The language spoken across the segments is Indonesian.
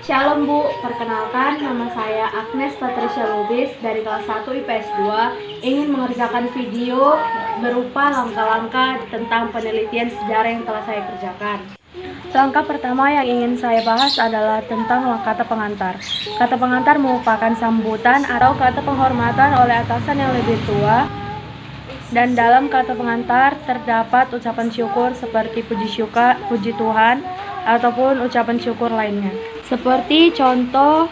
Shalom Bu, perkenalkan nama saya Agnes Patricia Lubis dari kelas 1 IPS 2 ingin mengerjakan video berupa langkah-langkah tentang penelitian sejarah yang telah saya kerjakan. Langkah pertama yang ingin saya bahas adalah tentang kata pengantar. Kata pengantar merupakan sambutan atau kata penghormatan oleh atasan yang lebih tua. Dan dalam kata pengantar terdapat ucapan syukur seperti puji Tuhan ataupun ucapan syukur lainnya. Seperti contoh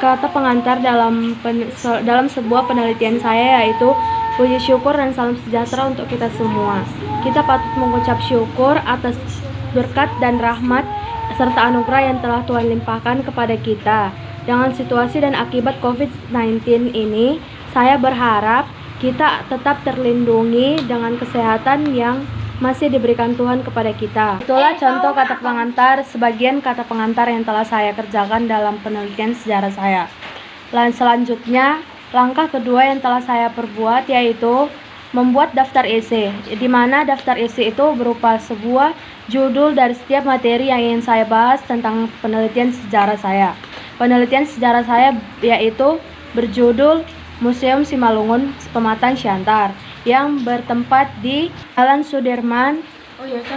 kata pengantar dalam sebuah penelitian saya yaitu puji syukur dan salam sejahtera untuk kita semua. Kita patut mengucap syukur atas berkat dan rahmat serta anugerah yang telah Tuhan limpahkan kepada kita. Dengan situasi dan akibat COVID-19 ini, saya berharap kita tetap terlindungi dengan kesehatan yang masih diberikan Tuhan kepada kita. Itulah contoh kata pengantar, sebagian kata pengantar yang telah saya kerjakan dalam penelitian sejarah saya. Selanjutnya, langkah kedua yang telah saya perbuat yaitu membuat daftar isi, di mana daftar isi itu berupa sebuah judul dari setiap materi yang ingin saya bahas tentang penelitian sejarah saya. Penelitian sejarah saya yaitu berjudul Museum Simalungun Pematang Siantar yang bertempat di Jalan Sudirman,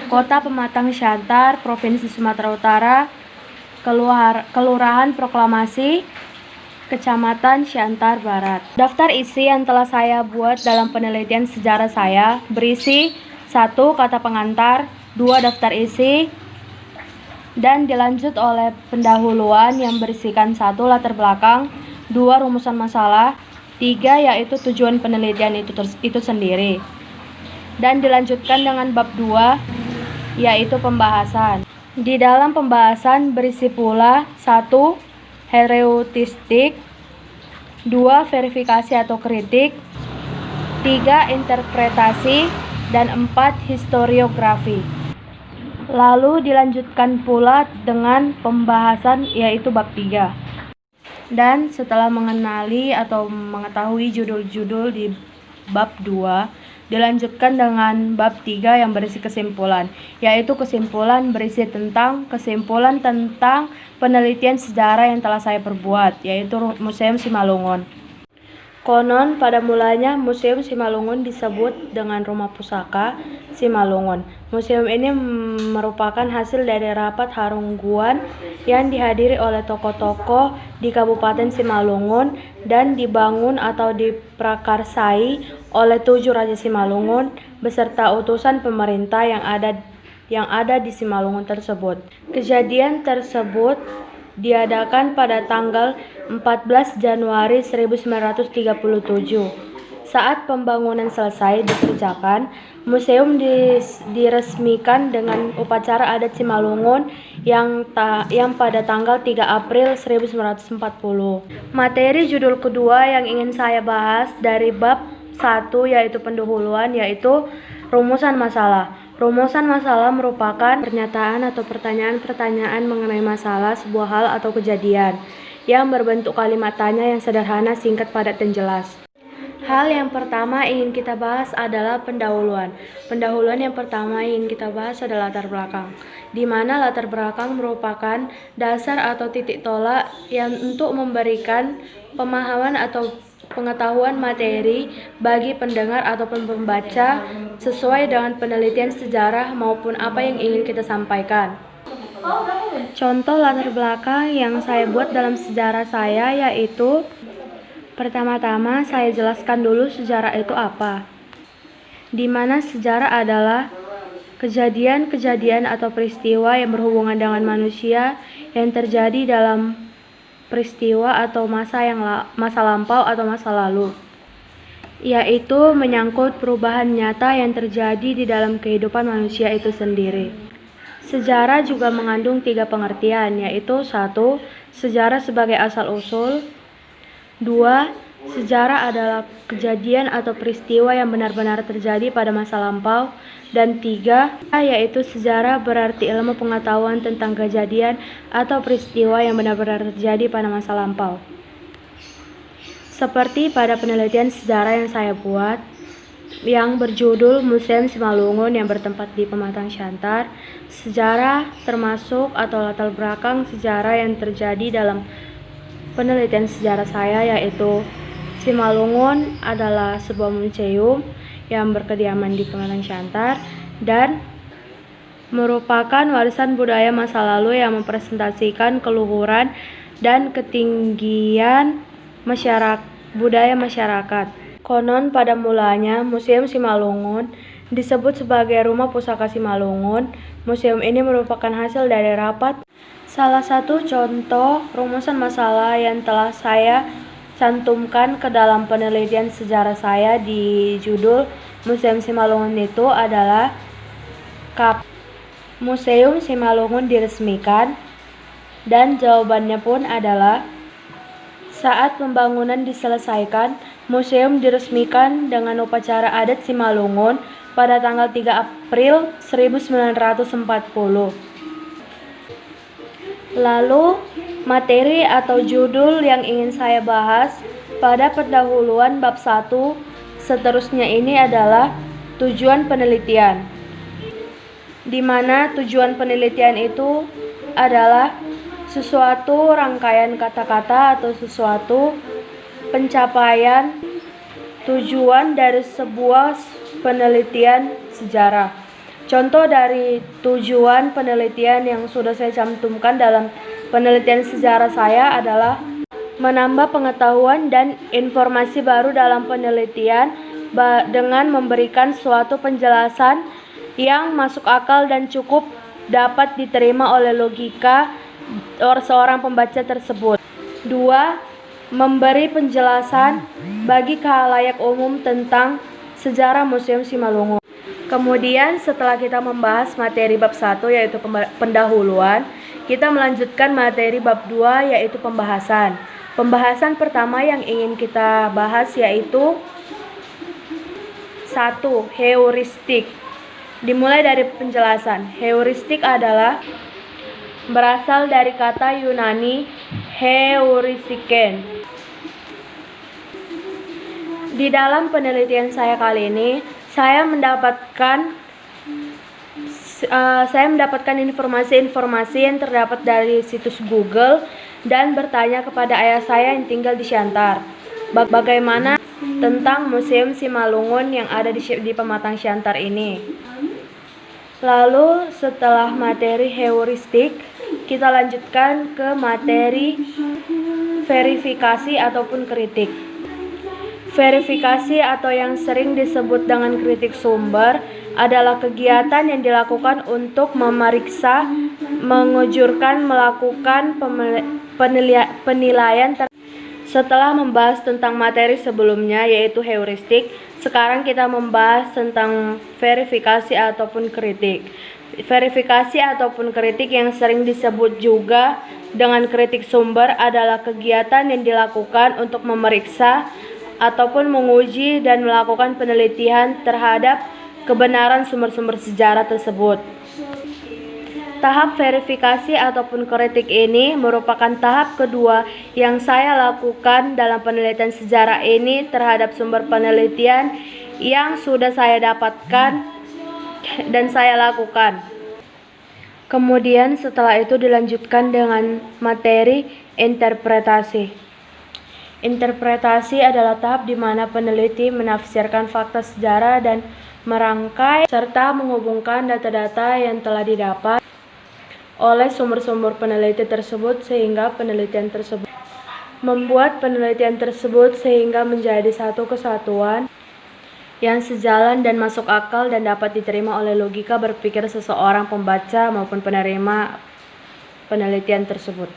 Kota Pematang Siantar, Provinsi Sumatera Utara, Kelurahan Proklamasi, Kecamatan Siantar Barat. Daftar isi yang telah saya buat dalam penelitian sejarah saya berisi 1. Kata pengantar, 2. Daftar isi, dan dilanjut oleh pendahuluan yang berisikan 1. Latar belakang, 2. Rumusan masalah, 3. Yaitu tujuan penelitian itu sendiri, dan dilanjutkan dengan bab 2 yaitu pembahasan. Di dalam pembahasan berisi pula 1. Hermeneutik, 2. Verifikasi atau kritik, 3. Interpretasi, dan 4. Historiografi. Lalu dilanjutkan pula dengan pembahasan yaitu bab 3. Dan setelah mengenali atau mengetahui judul-judul di bab 2, dilanjutkan dengan bab 3 yang berisi kesimpulan, yaitu kesimpulan tentang penelitian sejarah yang telah saya perbuat, yaitu Museum Simalungun. Konon pada mulanya Museum Simalungun disebut dengan Rumah Pusaka Simalungun. Museum ini merupakan hasil dari rapat harungguan yang dihadiri oleh tokoh-tokoh di Kabupaten Simalungun dan dibangun atau diprakarsai oleh 7 Raja Simalungun beserta utusan pemerintah yang ada di Simalungun tersebut. Kejadian tersebut diadakan pada tanggal 14 Januari 1937. Saat pembangunan selesai dikerjakan, museum diresmikan dengan upacara adat Simalungun yang pada tanggal 3 April 1940. Materi judul kedua yang ingin saya bahas dari bab 1 yaitu pendahuluan yaitu rumusan masalah. Rumusan masalah merupakan pernyataan atau pertanyaan-pertanyaan mengenai masalah, sebuah hal atau kejadian yang berbentuk kalimat tanya yang sederhana, singkat, padat, dan jelas. Hal yang pertama ingin kita bahas adalah pendahuluan. Pendahuluan yang pertama ingin kita bahas adalah latar belakang, di mana latar belakang merupakan dasar atau titik tolak yang untuk memberikan pemahaman atau pengetahuan materi bagi pendengar ataupun pembaca sesuai dengan penelitian sejarah maupun apa yang ingin kita sampaikan. Contoh latar belakang yang saya buat dalam sejarah saya yaitu pertama-tama saya jelaskan dulu sejarah itu apa. Di mana sejarah adalah kejadian-kejadian atau peristiwa yang berhubungan dengan manusia yang terjadi dalam peristiwa atau masa lampau atau masa lalu, yaitu menyangkut perubahan nyata yang terjadi di dalam kehidupan manusia itu sendiri. Sejarah juga mengandung 3 pengertian, yaitu 1. Sejarah sebagai asal-usul, 2. Sejarah adalah kejadian atau peristiwa yang benar-benar terjadi pada masa lampau, dan 3. Yaitu sejarah berarti ilmu pengetahuan tentang kejadian atau peristiwa yang benar-benar terjadi pada masa lampau. Seperti pada penelitian sejarah yang saya buat, yang berjudul Museum Simalungun yang bertempat di Pematang Siantar. Sejarah termasuk atau latar belakang sejarah yang terjadi dalam penelitian sejarah saya, yaitu Simalungun adalah sebuah museum yang berkediaman di Pematang Siantar dan merupakan warisan budaya masa lalu yang mempresentasikan keluhuran dan ketinggian budaya masyarakat. Konon pada mulanya Museum Simalungun disebut sebagai Rumah Pusaka Simalungun. Museum ini merupakan hasil dari rapat. Salah satu contoh rumusan masalah yang telah saya cantumkan ke dalam penelitian sejarah saya di judul Museum Simalungun itu adalah Museum Simalungun diresmikan, dan jawabannya pun adalah saat pembangunan diselesaikan, museum diresmikan dengan upacara adat Simalungun pada tanggal 3 April 1940. Lalu, materi atau judul yang ingin saya bahas pada pendahuluan bab 1 seterusnya ini adalah tujuan penelitian, di mana tujuan penelitian itu adalah sesuatu rangkaian kata-kata atau sesuatu pencapaian tujuan dari sebuah penelitian sejarah. Contoh dari tujuan penelitian yang sudah saya cantumkan dalam penelitian sejarah saya adalah menambah pengetahuan dan informasi baru dalam penelitian dengan memberikan suatu penjelasan yang masuk akal dan cukup dapat diterima oleh logika seorang pembaca tersebut. 2. Memberi penjelasan bagi khalayak umum tentang sejarah Museum Simalungun. Kemudian setelah kita membahas materi bab 1 yaitu pendahuluan, kita melanjutkan materi bab 2 yaitu pembahasan. Pembahasan pertama yang ingin kita bahas yaitu 1. Heuristik. Dimulai dari penjelasan. Heuristik adalah berasal dari kata Yunani heuristiken. Di dalam penelitian saya kali ini, saya mendapatkan informasi-informasi yang terdapat dari situs Google dan bertanya kepada ayah saya yang tinggal di Siantar, bagaimana tentang Museum Simalungun yang ada di Pematang Siantar ini. Lalu setelah materi heuristik, kita lanjutkan ke materi verifikasi ataupun kritik. Verifikasi atau yang sering disebut dengan kritik sumber adalah kegiatan yang dilakukan untuk memeriksa, melakukan penilaian. Setelah membahas tentang materi sebelumnya yaitu heuristik, sekarang kita membahas tentang verifikasi ataupun kritik. Verifikasi ataupun kritik yang sering disebut juga dengan kritik sumber adalah kegiatan yang dilakukan untuk memeriksa ataupun menguji dan melakukan penelitian terhadap kebenaran sumber-sumber sejarah tersebut. Tahap verifikasi ataupun kritik ini merupakan tahap kedua yang saya lakukan dalam penelitian sejarah ini terhadap sumber penelitian yang sudah saya dapatkan dan saya lakukan. Kemudian setelah itu dilanjutkan dengan materi interpretasi. Interpretasi adalah tahap di mana peneliti menafsirkan fakta sejarah dan merangkai serta menghubungkan data-data yang telah didapat oleh sumber-sumber peneliti tersebut sehingga penelitian tersebut menjadi satu kesatuan yang sejalan dan masuk akal dan dapat diterima oleh logika berpikir seseorang pembaca maupun penerima penelitian tersebut.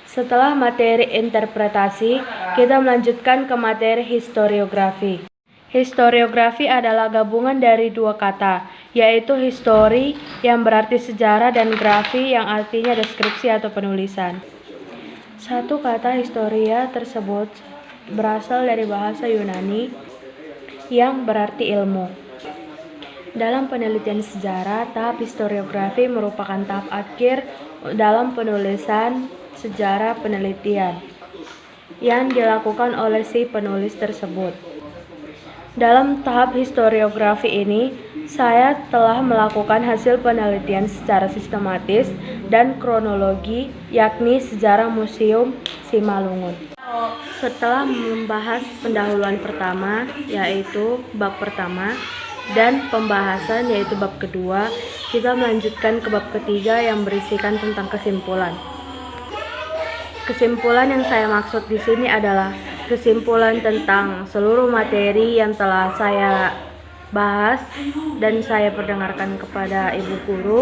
Setelah materi interpretasi, kita melanjutkan ke materi historiografi. Historiografi adalah gabungan dari dua kata, yaitu histori yang berarti sejarah dan grafi yang artinya deskripsi atau penulisan. Satu kata historia tersebut berasal dari bahasa Yunani yang berarti ilmu. Dalam penelitian sejarah, tahap historiografi merupakan tahap akhir dalam penulisan sejarah penelitian yang dilakukan oleh si penulis tersebut. Dalam tahap historiografi ini, saya telah melakukan hasil penelitian secara sistematis dan kronologi, yakni sejarah Museum Simalungun. Setelah membahas pendahuluan pertama, yaitu bab pertama, dan pembahasan yaitu bab kedua, kita melanjutkan ke bab ketiga yang berisikan tentang kesimpulan. Kesimpulan yang saya maksud di sini adalah kesimpulan tentang seluruh materi yang telah saya bahas dan saya perdengarkan kepada Ibu Guru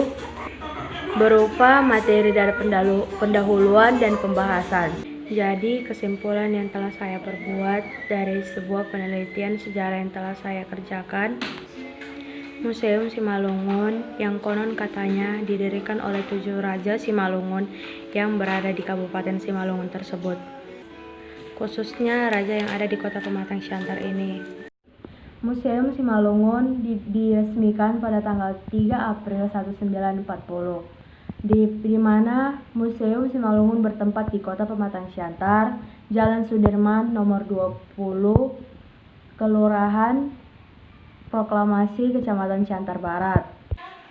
berupa materi dari pendahuluan dan pembahasan. Jadi kesimpulan yang telah saya perbuat dari sebuah penelitian sejarah yang telah saya kerjakan, Museum Simalungun yang konon katanya didirikan oleh 7 Raja Simalungun yang berada di Kabupaten Simalungun tersebut, khususnya raja yang ada di Kota Pematang Siantar ini. Museum Simalungun diresmikan pada tanggal 3 April 1940, di mana Museum Simalungun bertempat di Kota Pematang Siantar, Jalan Sudirman nomor 20, Kelurahan Proklamasi, Kecamatan Siantar Barat.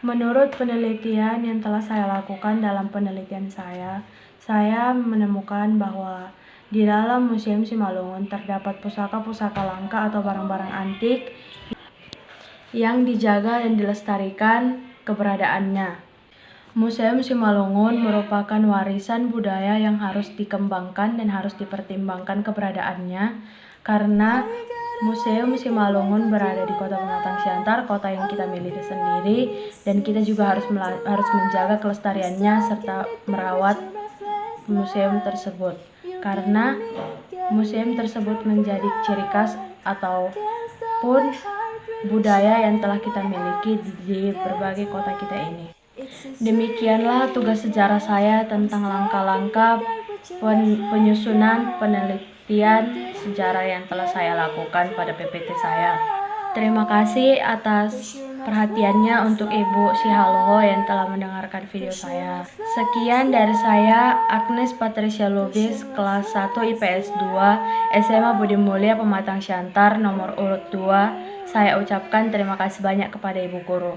Menurut penelitian yang telah saya lakukan dalam penelitian saya menemukan bahwa di dalam Museum Simalungun terdapat pusaka-pusaka langka atau barang-barang antik yang dijaga dan dilestarikan keberadaannya. Museum Simalungun merupakan warisan budaya yang harus dikembangkan dan harus dipertimbangkan keberadaannya, karena Museum Simalungun berada di Kota Pematang Siantar, kota yang kita miliki sendiri, dan kita juga harus menjaga kelestariannya serta merawat museum tersebut, karena museum tersebut menjadi ciri khas ataupun budaya yang telah kita miliki di berbagai kota kita ini. Demikianlah tugas sejarah saya tentang langkah-langkah penyusunan penelitian sejarah yang telah saya lakukan pada PPT saya. Terima kasih atas perhatiannya untuk Ibu Sihalho yang telah mendengarkan video saya. Sekian dari saya, Agnes Patricia Lubis, kelas 1 IPS 2, SMA Budi Mulia Pematang Siantar, nomor urut 2. Saya ucapkan terima kasih banyak kepada Ibu Guru.